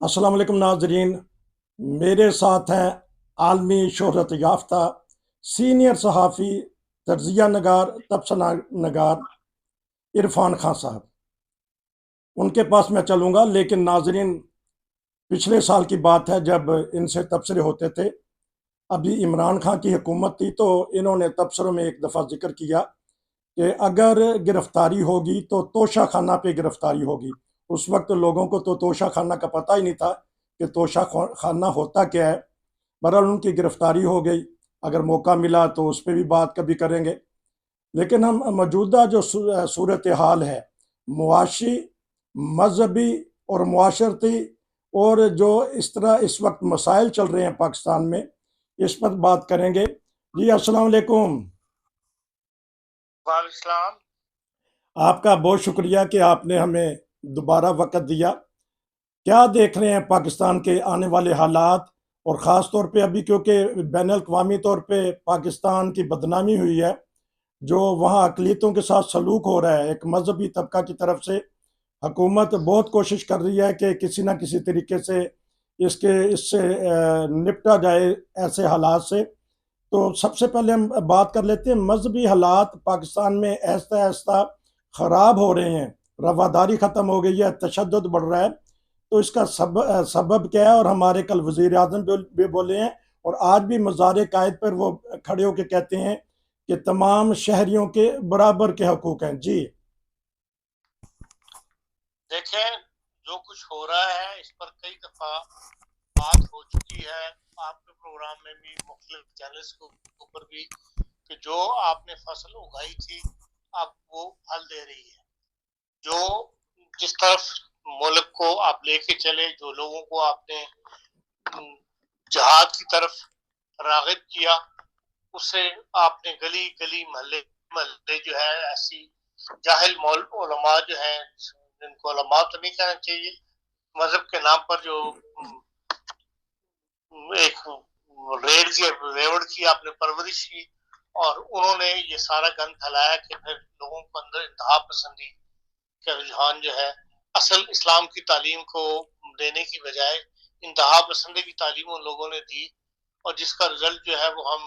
अस्सलाम वालेकुम नाजरीन। मेरे साथ हैं आलमी शोहरत याफ्ता सीनियर सहाफ़ी तजिया नगार तबसरा नगार इरफान खान साहब। उनके पास मैं चलूँगा, लेकिन नाजरीन, पिछले साल की बात है जब इनसे तबसरे होते थे। अभी इमरान खान की हुकूमत थी तो इन्होंने तबसरों में एक दफ़ा जिक्र किया कि अगर गिरफ्तारी होगी तो तोशा खाना पे गिरफ्तारी होगी। उस वक्त लोगों को तो तोशा खाना का पता ही नहीं था कि तोशा खाना होता क्या है। बहरहाल उनकी गिरफ्तारी हो गई। अगर मौका मिला तो उस पर भी बात कभी करेंगे। लेकिन हम मौजूदा जो सूरत हाल है, मुआशी, मजहबी और मुआशरती, और जो इस तरह इस वक्त मसाइल चल रहे हैं पाकिस्तान में, इस पर बात करेंगे। जी अस्सलाम वालेकुम। वालेकुम। आपका बहुत शुक्रिया कि आपने हमें दोबारा वक्त दिया। क्या देख रहे हैं पाकिस्तान के आने वाले हालात, और ख़ास तौर पे अभी क्योंकि बैन अवी तौर पे पाकिस्तान की बदनामी हुई है, जो वहाँ अकलीतों के साथ सलूक हो रहा है एक मजहबी तबका की तरफ से। हुकूमत बहुत कोशिश कर रही है कि किसी न किसी तरीके से इससे निपटा जाए ऐसे हालात से। तो सबसे पहले हम बात कर लेते हैं, मजहबी हालात पाकिस्तान में ऐसा ऐसा ख़राब हो रहे हैं, रवादारी ख़त्म हो गई है, तशद्दुद बढ़ रहा है। तो इसका सबब क्या है? और हमारे कल वज़ीर आज़म भी बोले हैं, और आज भी मज़ार कायद पर वो खड़े होकर कहते हैं कि तमाम शहरियों के बराबर के हकूक़ हैं। जी देखें, जो कुछ हो रहा है इस पर कई दफा बात हो चुकी है, आपके प्रोग्राम में भी, मुख्तलिफ चैनल्स के ऊपर भी, कि जो आपने फसल उगाई थी अब वो फल दे रही है। जो जिस तरफ मुल्क को आप लेके चले, जो लोगों को आपने जहाद की तरफ रागिब किया, उससे आपने गली गली मोहल्ले मोहल्ले जो है ऐसी जाहिल उलमा जो है, जिनको उलमा तो नहीं कहना चाहिए, मजहब के नाम पर जो एक रेवड़ की आपने परवरिश की, और उन्होंने ये सारा गंद फैलाया कि फिर लोगों को अंदर इंतहा पसंदी का रुझान जो है, असल इस्लाम की तालीम को देने की बजाय इंतहा पसंदी की तालीम उन लोगों ने दी, और जिसका रिजल्ट जो है वो हम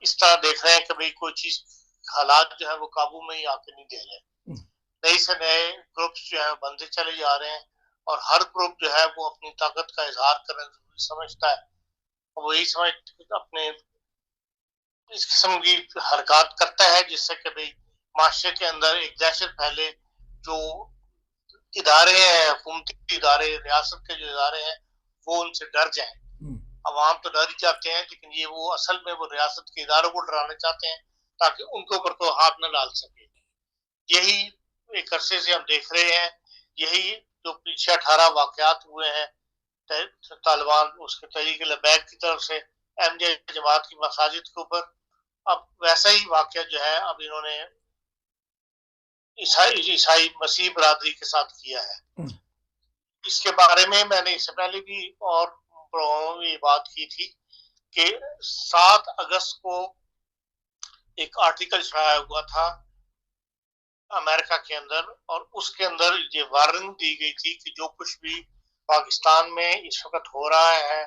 इस तरह देख रहे हैं कि भाई कोई चीज, हालात जो है वो काबू में ही आके नहीं दे रहे। नए से नए ग्रुप्स जो है बनते चले जा रहे हैं, और हर ग्रुप जो है वो अपनी ताकत का इजहार करना जरूरी समझता है, और वो यही समझ अपने इस किस्म की हरकत करता है जिससे कि भाई माशरे के अंदर एक दहशत फैले। जो इदारे हैं, हुकूमती इदारे, रियासत के जो इदारे हैं, वो उनसे डर जाए। अवाम तो डर ही जाते हैं, लेकिन ये वो असल में वो रियासत के इदारों को डराना चाहते हैं ताकि उनके ऊपर कोई हाथ न डाल सके। यही एक अरसे से हम देख रहे हैं। यही जो पीछे 18 वाकयात हुए हैं तालिबान उसके तहरीक लबैक की तरफ से एमजे जमात की मसाजिद के ऊपर, अब वैसा ही वाकया जो है अब इन्होंने ईसाई मसीह बरादरी के साथ किया है। इसके बारे में मैंने इससे पहले भी और प्रोग्रामों में ये बात की थी कि 7 अगस्त को एक आर्टिकल छाया हुआ था अमेरिका के अंदर, और उसके अंदर ये वार्निंग दी गई थी कि जो कुछ भी पाकिस्तान में इस वक्त हो रहा है,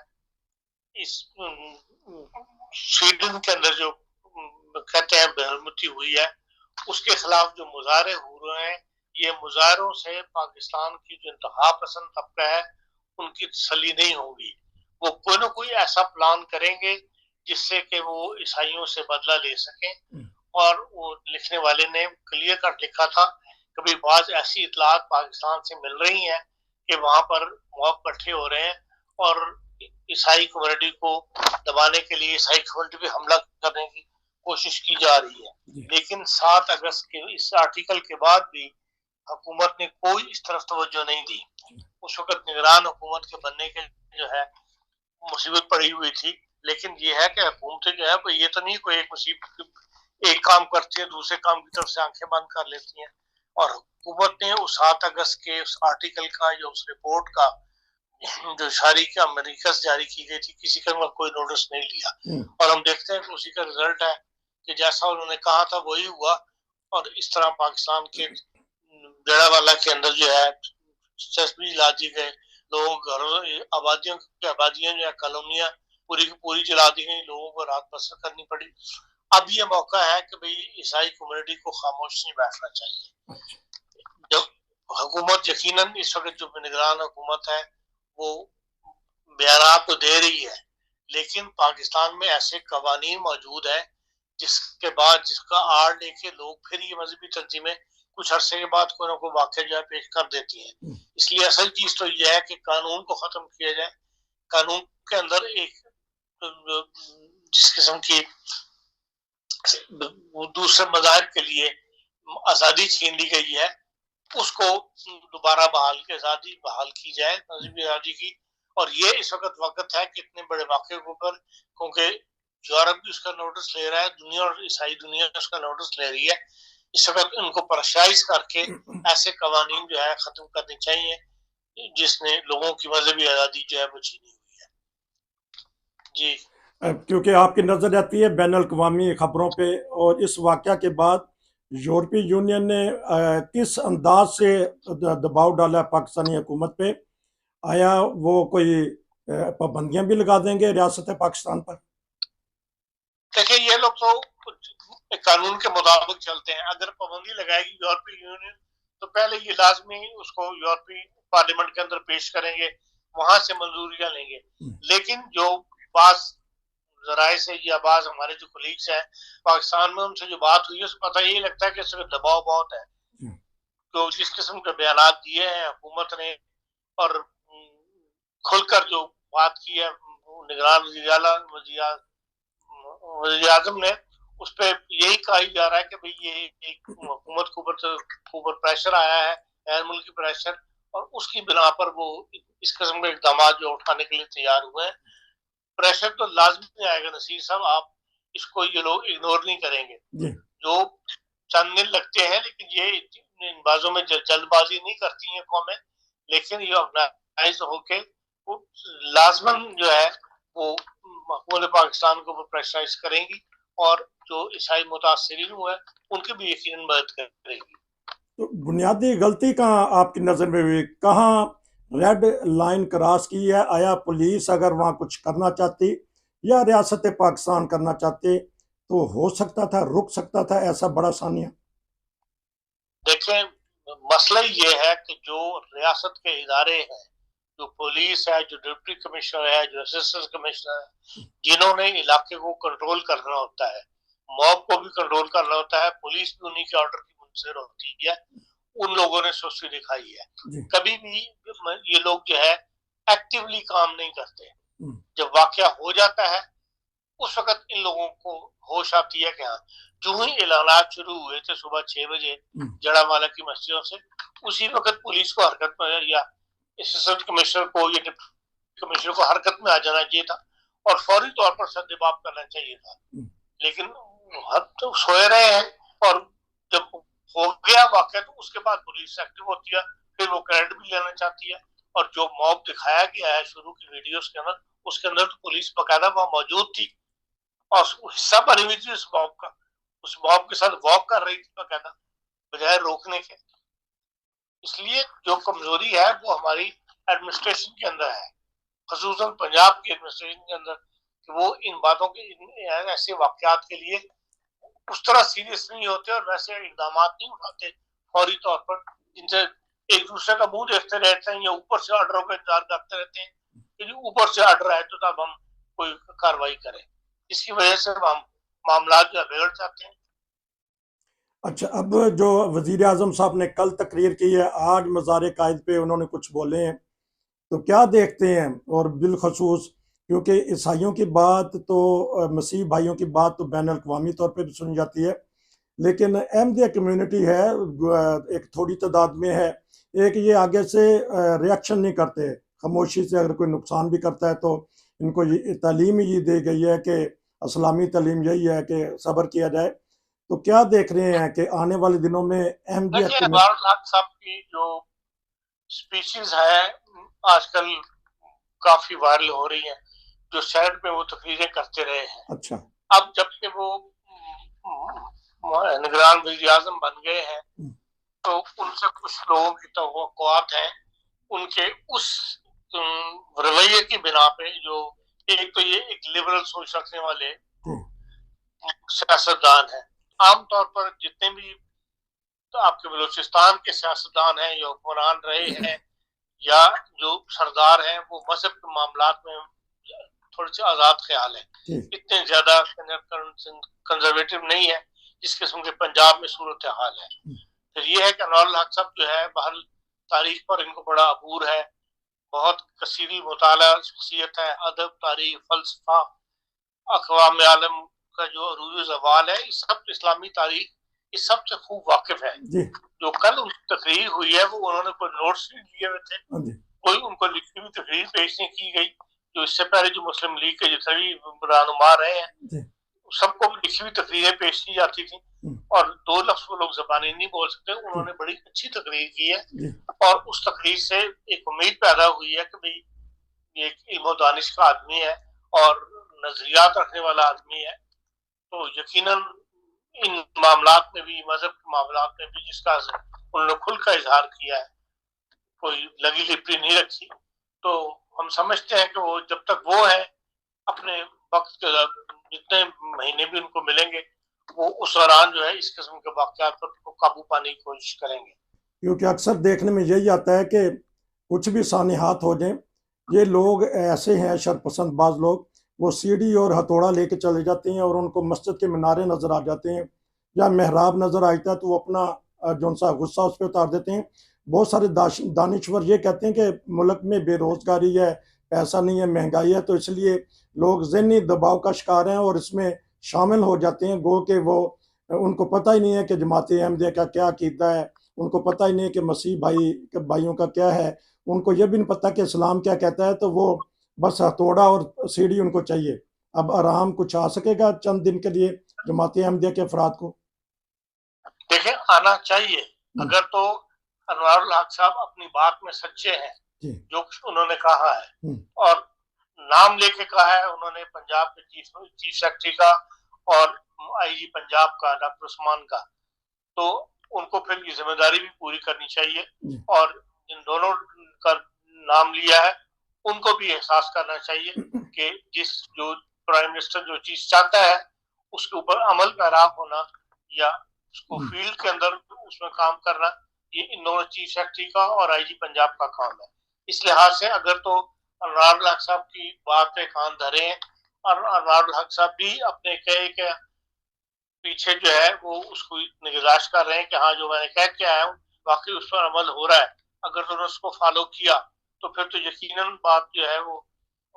इस स्वीडन के अंदर जो कहते हैं बहरमुती हुई है, उसके खिलाफ जो मुजाहरे हो रहे हैं, ये मुजाहरों से पाकिस्तान की जो इंतहा पसंद तबका है उनकी तसल्ली नहीं होगी। वो कोई ना कोई ऐसा प्लान करेंगे जिससे कि वो ईसाइयों से बदला ले सकें। और वो लिखने वाले ने क्लियर कट लिखा था, कभी बाज ऐसी इतलात पाकिस्तान से मिल रही हैं कि वहां पर मॉब इकट्ठे हो रहे हैं, और ईसाई कम्युनिटी को दबाने के लिए ईसाई कम्युनिटी पे हमला करने की कोशिश की जा रही है। लेकिन 7 अगस्त के इस आर्टिकल के बाद भी हुकूमत ने कोई इस तरफ तवज्जो नहीं दी। उस वक्त निगरान हुकूमत के बनने के जो है मुसीबत पड़ी हुई थी, लेकिन ये है कि हुकूमतें जो है ये तो नहीं कोई एक मुसीबत एक काम करती है दूसरे काम की तरफ से आंखें बंद कर लेती हैं। और हुकूमत ने उस 7 अगस्त के उस आर्टिकल का या उस रिपोर्ट का जो जारी की अमेरिका से जारी की गई थी, किसी का कोई नोटिस नहीं लिया। और हम देखते हैं कि उसी का रिजल्ट है कि जैसा उन्होंने कहा था वही हुआ। और इस तरह पाकिस्तान के जड़ावाला के अंदर जो है तस्वीर ला दी गए, लोगों को आबादियां जो है कॉलोनियां पूरी की पूरी जला दी गई, लोगों को रात बसर करनी पड़ी। अब ये मौका है कि भाई ईसाई कम्युनिटी को खामोश नहीं बैठना चाहिए। जब हुकूमत यकीनन इस वक्त जो निगरान हुकूमत है वो बयान तो दे रही है, लेकिन पाकिस्तान में ऐसे कवानीन मौजूद है जिसके बाद जिसका आड़ लेके लोग फिर ये मजहबी तंजीमें कुछ अरसे के बाद कोई ना कोई वाक़या जो है पेश कर देती हैं। इसलिए असल चीज तो यह है कि कानून को खत्म किया जाए। कानून के अंदर एक जिस किस्म की दूसरे मज़ाहिब के लिए आज़ादी छीन ली गई है उसको दोबारा आज़ादी बहाल की जाए, मजहबी आज़ादी की। और ये इस वक्त है कि इतने बड़े वाक़े के ऊपर, क्योंकि यूरोप भी उसका नोटिस ले रहा है, दुनिया और ईसाई दुनिया उसका नोटिस ले रही है, इस वक्त उनको प्रेशराइज करके ऐसे कवानीन जो है खत्म करने चाहिए जिसने लोगों की मजहबी आज़ादी जो है वो छीनी हुई है। जी, क्योंकि आपकी नज़र रहती है बैन अल-अक़वामी खबरों पे, और इस वाक़या के बाद यूरोपीय यूनियन ने किस अंदाज से दबाव डाला है पाकिस्तानी हुकूमत पे? आया वो कोई पाबंदियां भी लगा देंगे रियासत पाकिस्तान पर? देखिए ये लोग तो कानून के मुताबिक चलते हैं। अगर पाबंदी लगाएगी यूरोपीय यूनियन तो पहले ये लाजमी उसको यूरोपीय पार्लियामेंट के अंदर पेश करेंगे, वहां से मंजूरियां लेंगे। लेकिन जो बात जराए से या बाज हमारे जो कोलीग्स हैं पाकिस्तान में उनसे जो बात हुई है उसको पता यही लगता है कि इसमें दबाव बहुत है। तो जिस किस्म के बयान दिए हैं हुकूमत ने और खुलकर जो बात की है निगरान वज़ीर आज़म ने, उस पर यही कहा जा रहा है कि भाई ये एक हुकूमत के ऊपर प्रेशर आया है, गैर मुल्की प्रेशर, और उसकी बिना पर वो इस किस्म के इक़दाम जो उठाने के लिए तैयार हुए हैं। प्रेशर तो लाजमी आएगा नसीर साहब, आप इसको ये लोग इग्नोर नहीं करेंगे। जो चंद दिन लगते हैं लेकिन ये इन बाजों में जल्दबाजी नहीं करती हैं कौमें, लेकिन ये ऑर्गेनाइज होके वो लाजमन जो है वो पूरे पाकिस्तान को प्रेशराइज करेंगी और जो ईसाई मुतासरीन हुए उनकी भी यकीनन मदद करेगी। तो बुनियादी गलती कहाँ आपकी नज़र में हुई? कहाँ रेड लाइन क्रॉस की है? आया पुलिस अगर वहाँ कुछ करना चाहती या रियासत पाकिस्तान करना चाहते तो हो सकता था, रुक सकता था ऐसा बड़ा सानिया? देखें, मसला ये है कि जो रियासत के इदारे हैं, जो पुलिस है, जो डिप्टी कमिश्नर है, जो असिस्टेंट कमिश्नर है, जिन्होंने इलाके को कंट्रोल करना होता है, मॉब को भी कंट्रोल करना होता है, पुलिस भी उन्हीं के ऑर्डर की मुंसलिक होती है, उन लोगों ने सुस्ती दिखाई है। कभी भी ये लोग जो है एक्टिवली काम नहीं करते। जब वाकया हो जाता है उस वक्त इन लोगों को होश आती है कि हाँ, जो ही ऐलानात शुरू हुए थे सुबह 6 बजे जड़ावाला की मस्जिदों से, उसी वक्त पुलिस को हरकत में या असिस्टेंट कमिश्नर को या डिप्टी कमिश्नर को हरकत में आ जाना चाहिए था और फौरी तौर पर सद्देबाब करना चाहिए था। लेकिन तो सोए रहे हैं और जब हो गया वाकया तो उसके बाद पुलिस एक्टिव होती है, फिर वो क्रेडिट भी लेना चाहती है। और जो मॉब दिखाया गया है शुरू की वीडियोस के अंदर, उसके अंदर तो पुलिस बकायदा वहां मौजूद थी और हिस्सा बनी हुई थी उस मॉब के साथ वॉक कर रही थी बकायदा, बजाय रोकने के। इसलिए जो कमजोरी है वो हमारी एडमिनिस्ट्रेशन के अंदर है, खसूसन पंजाब की एडमिनिस्ट्रेशन के अंदर, कि वो इन बातों के ऐसे वाकयात के लिए उस तरह सीरियस नहीं होते और वैसे इकदाम नहीं उठाते फौरी तौर पर, जिनसे एक दूसरे का मुंह देखते रहते हैं या ऊपर से ऑर्डरों का इंतजार करते रहते हैं कि ऊपर से ऑर्डर आए तो तब हम कोई कार्रवाई करें। इसकी वजह से हम मामला जो बिगड़ जाते हैं। अच्छा, अब जो वजीर आजम साहब ने कल तकरीर की है, आज मज़ार कायद पे उन्होंने कुछ बोले हैं, तो क्या देखते हैं? और बिलखसूस क्योंकि ईसाइयों की बात तो मसीह भाइयों की बात तो बैन अल-अक़वामी तौर पे भी सुनी जाती है, लेकिन अहमदिया कम्युनिटी है एक थोड़ी तादाद में है, एक ये आगे से रिएक्शन नहीं करते, खामोशी से अगर कोई नुकसान भी करता है तो इनको ये तालीम ही दी गई है कि इस्लामी तालीम यही है कि सब्र किया जाए। तो क्या देख रहे हैं कि आने वाले दिनों में अहमदिया साहब की जो स्पीचेस है आजकल काफी वायरल हो रही है, जो शहर में वो तकरीरें करते रहे हैं। अच्छा, अब जब से वो निगरान वज़ीर आज़म बन गए हैं तो उनसे कुछ लोगों की तवक्कुआत हैं, उनके उस रवैये की बिना पे जो एक तो ये एक लिबरल सोच रखने वाले सियासतदान हैं। आमतौर पर जितने भी तो आपके बलूचिस्तान के सियासतदान हैं या हुक्मरान रहे हैं या जो सरदार हैं वो मजहब के मामलात में थोड़े से आजाद ख्याल है, इतने ज्यादा कंजर्वेटिव नहीं है जिस किस्म के पंजाब में सूरत हाल है। फिर ये है कि अनवारुल हक साहब जो है बाहर तारीख पर इनको बड़ा अबूर है, बहुत कसीरी मुताला शख्सियत है, अदब, तारीख, फलसफा, अक़वाम आलम का जो अरूज ज़वाल है, इस सब इस्लामी तारीख इस सब से खूब वाकिफ है। जो कल उनकी तकरीर हुई है वो उन्होंने कोई नोट्स नहीं लिए हुए थे, कोई उनको लिखी हुई तकरीर पेश नहीं की गई। जो इससे पहले जो मुस्लिम लीग के जितने भी रहनुमा रहे हैं सबको लिखी हुई तकरीरें पेश की जाती थी और 2 लफ्ज वो लोग ज़बानी नहीं बोल सकते। उन्होंने बड़ी अच्छी तकरीर की है और उस तकरीर से एक उम्मीद पैदा हुई है कि भाई ये एक इल्म दानिश का आदमी है और नजरियात रखने वाला आदमी है, तो यकीनन इन मामलात में भी, मजहब के मामलात में भी जिसका उन्होंने खुल का इजहार किया है, कोई लगी लिपटी नहीं रखी, तो हम समझते हैं कि वो जब तक वो है अपने वक्त के जितने महीने भी उनको मिलेंगे वो उस दौरान जो है इस किस्म के वाक़यात पर काबू पाने की कोशिश करेंगे। क्योंकि अक्सर देखने में यही आता है कि कुछ भी सानिहात हो जाए, ये लोग ऐसे हैं शरपसंद बाज लोग, वो सीढ़ी और हथौड़ा लेके चले जाते हैं और उनको मस्जिद के मीनारे नज़र आ जाते हैं या मेहराब नज़र आता है तो वो अपना जो सा गुस्सा उस पर उतार देते हैं। बहुत सारे दानिश्वर ये कहते हैं कि मुल्क में बेरोज़गारी है, पैसा नहीं है, महंगाई है, तो इसलिए लोग ज़हनी दबाव का शिकार हैं और इसमें शामिल हो जाते हैं। गो के वो उनको पता ही नहीं है कि जमात अहमदिया का क्या अकीदा है, उनको पता ही नहीं है कि मसीह भाइयों का क्या है, उनको ये भी नहीं पता कि इस्लाम क्या कहता है, तो वो बस हथौड़ा और सीढ़ी उनको चाहिए। अब आराम कुछ आ सकेगा चंद दिन के लिए जमात अहमदिया के अफराद को? देखिए, आना चाहिए अगर तो अनवारुल हक साहब अपनी बात में सच्चे हैं जो उन्होंने कहा है और नाम लेके कहा है उन्होंने पंजाब के चीफ सेक्रेटरी का और आईजी पंजाब का डॉक्टर उस्मान का, तो उनको फिर ये जिम्मेदारी भी पूरी करनी चाहिए और जिन दोनों का नाम लिया है उनको भी एहसास करना चाहिए कि जो प्राइम मिनिस्टर जो चीज चाहता है उसके ऊपर अमल पैरा होना या उसको फील्ड के अंदर उसमें काम करना, ये इन दोनों चीफ सेक्रेटरी का और आईजी पंजाब का काम है। इस लिहाज से अगर तो अनवारुल हक साहब की बात पे कान धरे हैं और अनवारुल हक साहब भी अपने कहे के पीछे जो है वो उसको निगराश कर रहे हैं कि हाँ जो मैंने कह के आया हूँ वाकई उस पर अमल हो रहा है, अगर उन्होंने उसको फॉलो किया तो फिर तो यकीनन बात जो है वो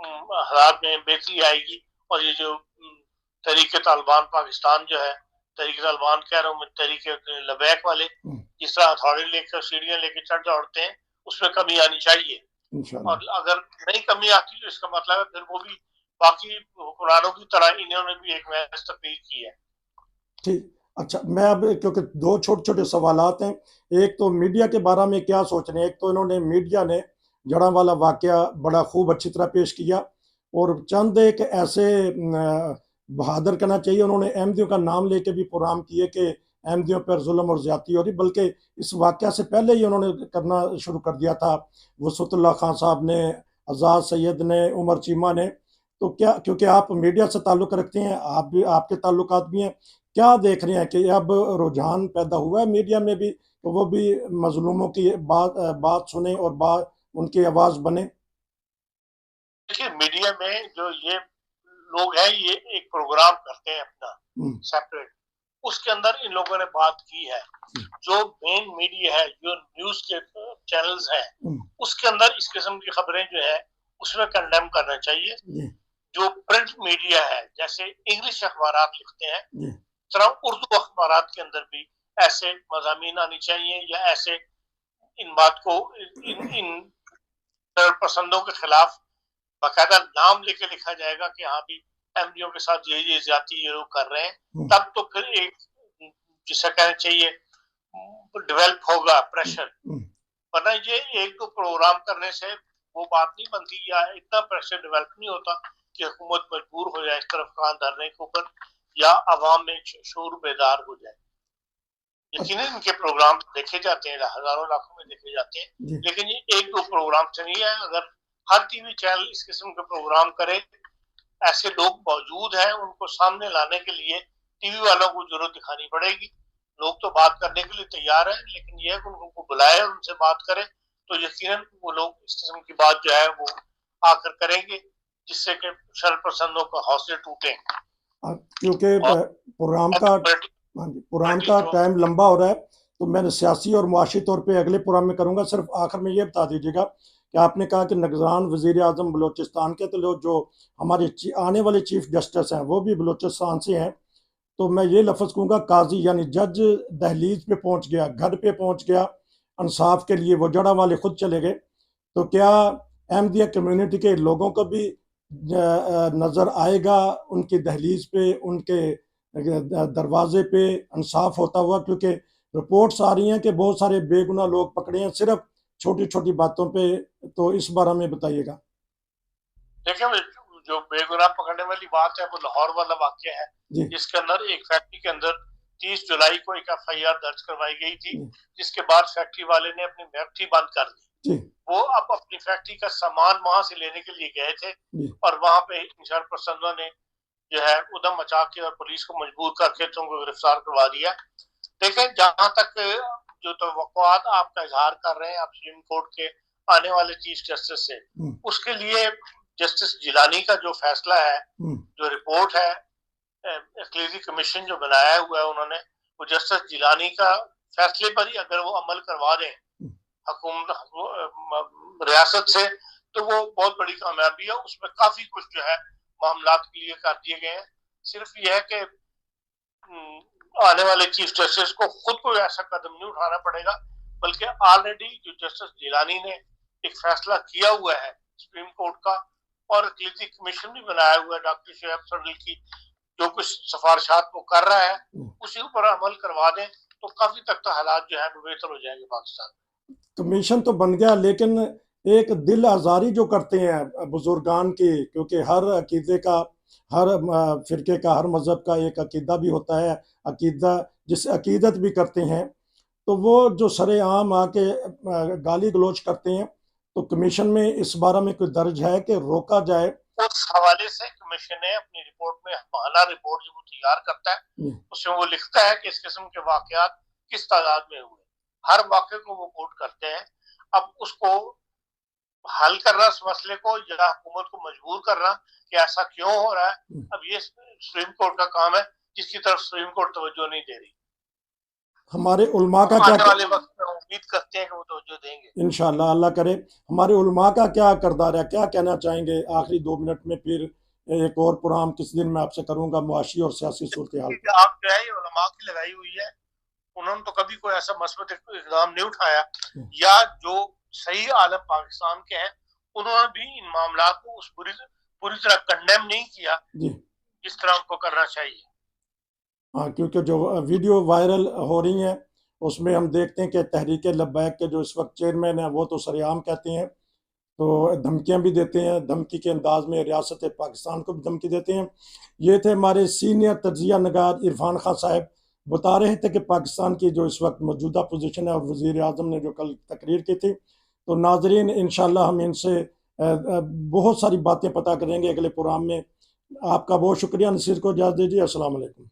हालात में बेहतरी आएगी और ये जो तहरीक तालिबान पाकिस्तान जो है, तहरीक तालिबान कह रहा हूँ मैं, तहरीक लबैक वाले जिस तरह हथौड़े लेकर सीढ़ियां लेकर चढ़ दौड़ते हैं उसमें कमी आनी चाहिए और अगर नहीं कमी आती तो इसका मतलब है फिर वो भी बाकी हुक्मरानों की तरह इन्होंने भी एक महज तकरीर की है। ठीक, अच्छा, मैं अब क्योंकि 2 छोटे-छोटे सवालात हैं, एक तो मीडिया के बारे में क्या सोच रहे हैं? एक तो इन्होंने मीडिया ने जड़ांवाला वाक़या बड़ा खूब अच्छी तरह पेश किया और चंद एक ऐसे बहादुर कहना चाहिए, उन्होंने अहमदियों का नाम लेके भी प्रोग्राम किए कि अहमदियों पर जुल्म और ज़्यादती हो रही, बल्कि इस वाक़या से पहले ही उन्होंने करना शुरू कर दिया था। वसअतुल्लाह खान साहब ने, आज़ाद सैयद ने, उमर चीमा ने, तो क्या, क्योंकि आप मीडिया से ताल्लुक़ रखते हैं, आप भी, आपके ताल्लुकात भी हैं, क्या देख रहे हैं कि अब रुझान पैदा हुआ है मीडिया में भी तो वो भी मजलूमों की बात सुने और उनकी आवाज़ बने? देखिए, मीडिया में जो ये लोग हैं ये एक प्रोग्राम करते हैं अपना सेपरेट, उसके अंदर इन लोगों ने बात की है। जो मेन मीडिया है, जो न्यूज के चैनल्स हैं, उसके अंदर इस किस्म की खबरें जो है उसमें कंडेम करना चाहिए। जो प्रिंट मीडिया है, जैसे इंग्लिश अखबार लिखते हैं, तरह उर्दू अखबार के अंदर भी ऐसे मज़ामीन आनी चाहिए या ऐसे इन बात को इन पसंदों के खिलाफ बाकायदा नाम लेके लिखा जाएगा कि हाँ भी अहमदियों के साथ ये ज्यादती ये लोग कर रहे हैं, तब तो फिर एक जिसे कहना चाहिए डेवलप होगा प्रेशर, वरना ये एक दो प्रोग्राम करने से वो बात नहीं बनती या इतना प्रेशर डेवलप नहीं होता कि हुकूमत मजबूर हो जाए इस तरफ कान धरने के ऊपर या आवाम में शूर बेदार हो जाए। यकीनन इनके प्रोग्राम देखे जाते हैं, हजारों लाखों में देखे जाते हैं, लेकिन ये एक दो प्रोग्राम से नहीं है। अगर हर टीवी चैनल इस किस्म के प्रोग्राम करे। ऐसे लोग मौजूद हैं, उनको सामने लाने के लिए टीवी वालों को जरूरत दिखानी पड़ेगी। लोग तो बात करने के लिए तैयार हैं, लेकिन यह कि उनको बुलाए और उनसे बात करें तो यकीनन वो लोग इस किस्म की बात जो है वो आकर करेंगे, जिससे कि शरपसंदों का हौसले टूटे। क्योंकि प्रोग्राम का टाइम लंबा हो रहा है, तो मैं सियासी और मुआशी तौर पे अगले प्रोग्राम में करूंगा। सिर्फ आखिर में ये बता दीजिएगा कि आपने कहा कि निगरान वजीर आजम बलोचिस्तान के, तो लोग जो हमारे आने वाले चीफ जस्टिस हैं वो भी बलोचिस्तान से हैं। तो मैं ये लफ्ज़ कहूँगा, काजी यानी जज दहलीज पे पहुँच गया, घर पे पहुँच गया इंसाफ के लिए, वो जड़ा वाले खुद चले गए। तो क्या अहमदिया कम्युनिटी के लोगों को भी नज़र आएगा उनकी दहलीज पे, उनके दरवाजे पे इंसाफ होता हुआ? क्योंकि रिपोर्ट्स आ रही हैं कि बहुत सारे बेगुनाह लोग पकड़े हैं सिर्फ छोटी छोटी बातों पे। तो इस बारे में बताइएगा। देखिए, जो बेगुनाह पकड़ने वाली बात है वो लाहौर वाला वाक़या है, जिसके अंदर एक फैक्ट्री के अंदर 30 जुलाई को एक FIR दर्ज करवाई गई थी, जिसके बाद फैक्ट्री वाले ने अपनी फैक्ट्री बंद कर दी। वो अब अपनी फैक्ट्री का सामान वहां से लेने के लिए गए थे और वहां पे शरपसंदों ने जो है उधम मचा के और पुलिस को मजबूर करके तुमको गिरफ्तार करवा दिया। देखें, जहां तक जो तवक्कुआत आपका इजहार कर रहे हैं आप सुप्रीम कोर्ट के आने वाले चीफ जस्टिस से, उसके लिए जस्टिस जिलानी का जो फैसला है, जो रिपोर्ट है, इक्लेजी कमीशन जो बनाया हुआ है उन्होंने, वो जस्टिस जिलानी का फैसले पर ही अगर वो अमल करवा दें हुकूमत रियासत से, तो वो बहुत बड़ी कामयाबी है। उसमें काफी कुछ जो है मामला के लिए कर दिए गए हैं। सिर्फ यह है कि आने वाले चीफ जस्टिस को खुद कोई ऐसा कदम नहीं उठाना पड़ेगा, बल्कि ऑलरेडी जो जस्टिस जिलानी ने एक फैसला किया हुआ है सुप्रीम कोर्ट का, और इक्लेजी कमीशन भी बनाया हुआ है डॉक्टर शुएब सडल की, जो कुछ सिफारिशात वो कर रहा है उसी ऊपर अमल करवा दें तो काफी तक तो हालात जो है बेहतर हो जाएंगे पाकिस्तान। कमीशन तो बन गया, लेकिन एक दिल आज़ारी जो करते हैं बुजुर्गान की, क्योंकि हर अकीदे का, हर फिरके का, हर मज़हब का एक अकीदा भी होता है, अकीदा जिस अकीदत भी करते हैं, तो वो जो सरेआम आके गाली गलोच करते हैं, तो कमीशन में इस बारे में कोई दर्ज है कि रोका जाए? उस हवाले से कमीशन ने अपनी रिपोर्ट में, माहला रिपोर्ट जो वो तैयार करता है, उसमें वो लिखता है कि इस किस्म के वाकयात किस तादाद में हुए, हर वाक़े को वो कोट करते हैं। अब उसको हल करना इस मसले को, या हुकूमत को मजबूर करना कि ऐसा क्यों हो रहा है, अब ये सुप्रीम कोर्ट का काम है, जिसकी तरफ सुप्रीम कोर्ट तवज्जो नहीं दे रही। हमारे उलमा का क्या, वाले वक्त में उम्मीद करते हैं कि वो तवज्जो देंगे इंशाल्लाह, अल्लाह करे। हमारे उलमा का क्या किरदार है, क्या कहना चाहेंगे आखिरी 2 मिनट में? फिर एक और प्रोग्राम किस दिन मैं आपसे करूंगा मुआशी और सियासी सूरत हाल पर। आप जो है ये उलमा की लगाई हुई है, उन्होंने तो कभी कोई ऐसा मस्बत इक़दाम नहीं उठाया, या जो सही आलम पाकिस्तान के हैं उन्होंने भी इन मामला को उस पूरी तरह कंडेम नहीं किया जिस तरह उनको करना चाहिए। हाँ, क्योंकि जो वीडियो वायरल हो रही हैं उसमें हम देखते हैं कि तहरीक लब्बैक के जो इस वक्त चेयरमैन हैं वो तो सरेआम कहते हैं, तो धमकियां भी देते हैं, धमकी के अंदाज में रियासत पाकिस्तान को भी धमकी देते हैं। ये थे हमारे सीनियर तजिया नगार इरफान खान साहब, बता रहे थे कि पाकिस्तान की जो इस वक्त मौजूदा पोजीशन है, और वज़ीर आज़म ने जो कल तकरीर की थी। तो नाजरीन, इंशाल्लाह हम इनसे बहुत सारी बातें पता करेंगे अगले प्रोग्राम में। आपका बहुत शुक्रिया। नसीर को इजाज़त दीजिए। अस्सलाम वालेकुम।